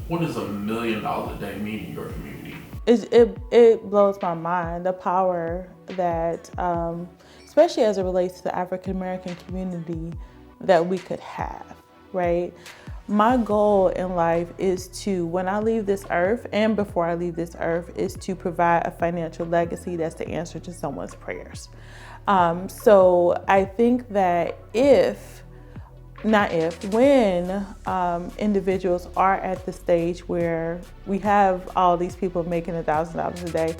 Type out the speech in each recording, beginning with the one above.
What does $1 million a day mean in your community? It blows my mind, the power that, especially as it relates to the African American community, that we could have, right? My goal in life is to, when I leave this earth and before I leave this earth, is to provide a financial legacy that's the answer to someone's prayers. So I think that when individuals are at the stage where we have all these people making $1,000 a day,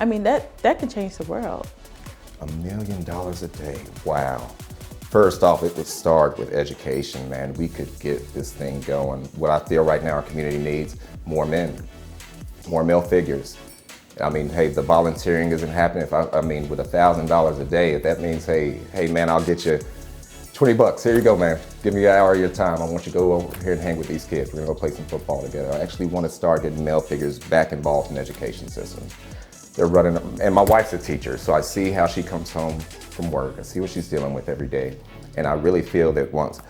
I mean, that could change the world. $1 million a day, wow. First off, it would start with education, man. We could get this thing going. What I feel right now our community needs, more men, more male figures. I mean, hey, the volunteering isn't happening. With $1,000 a day, if that means, hey man, I'll get you $20, here you go, man. Give me an hour of your time. I want you to go over here and hang with these kids. We're gonna go play some football together. I actually want to start getting male figures back involved in the education system. They're running, and my wife's a teacher, so I see how she comes home from work. I see what she's dealing with every day. And I really feel that once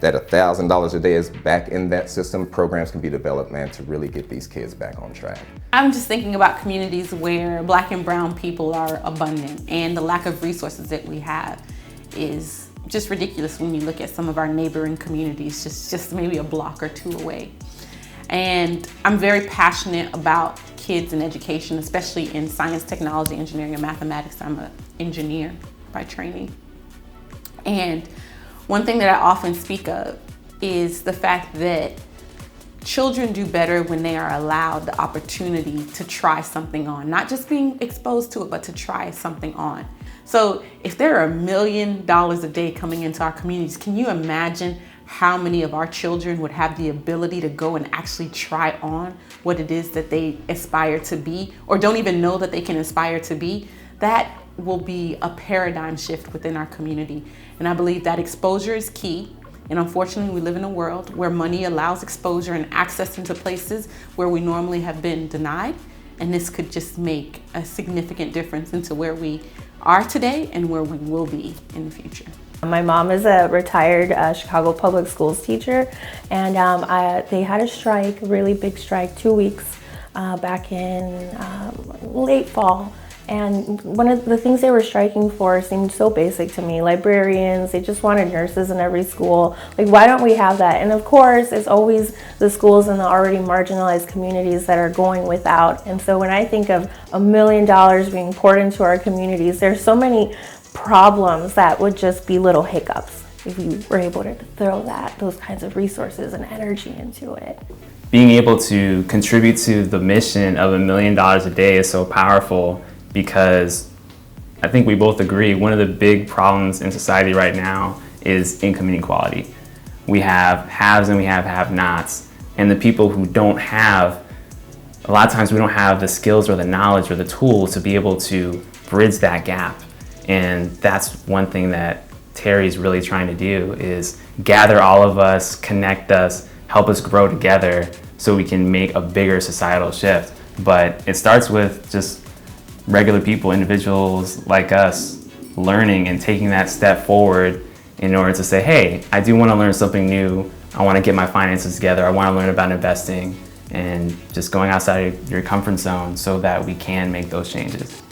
that $1,000 a day is back in that system, programs can be developed, man, to really get these kids back on track. I'm just thinking about communities where Black and brown people are abundant, and the lack of resources that we have is just ridiculous when you look at some of our neighboring communities, just maybe a block or two away. And I'm very passionate about kids and education, especially in science, technology, engineering, and mathematics. I'm an engineer by training. And one thing that I often speak of is the fact that children do better when they are allowed the opportunity to try something on, not just being exposed to it, but to try something on. So if there are $1 million a day coming into our communities, can you imagine how many of our children would have the ability to go and actually try on what it is that they aspire to be, or don't even know that they can aspire to be? That will be a paradigm shift within our community. And I believe that exposure is key. And unfortunately, we live in a world where money allows exposure and access into places where we normally have been denied. And this could just make a significant difference into where we are today and where we will be in the future. My mom is a retired Chicago Public Schools teacher, and they had a strike, a really big strike, 2 weeks back in late fall. And one of the things they were striking for seemed so basic to me. Librarians, they just wanted nurses in every school. Like, why don't we have that? And of course, it's always the schools in the already marginalized communities that are going without. And so when I think of $1 million being poured into our communities, there's so many problems that would just be little hiccups if you were able to throw those kinds of resources and energy into it. Being able to contribute to the mission of $1 million a day is so powerful, because I think we both agree one of the big problems in society right now is income inequality. We have haves and we have have-nots, and the people who don't have, a lot of times we don't have the skills or the knowledge or the tools to be able to bridge that gap. And that's one thing that Terry's really trying to do, is gather all of us, connect us, help us grow together so we can make a bigger societal shift. But it starts with just regular people, individuals like us, learning and taking that step forward in order to say, hey, I do want to learn something new. I want to get my finances together. I want to learn about investing, and just going outside of your comfort zone so that we can make those changes.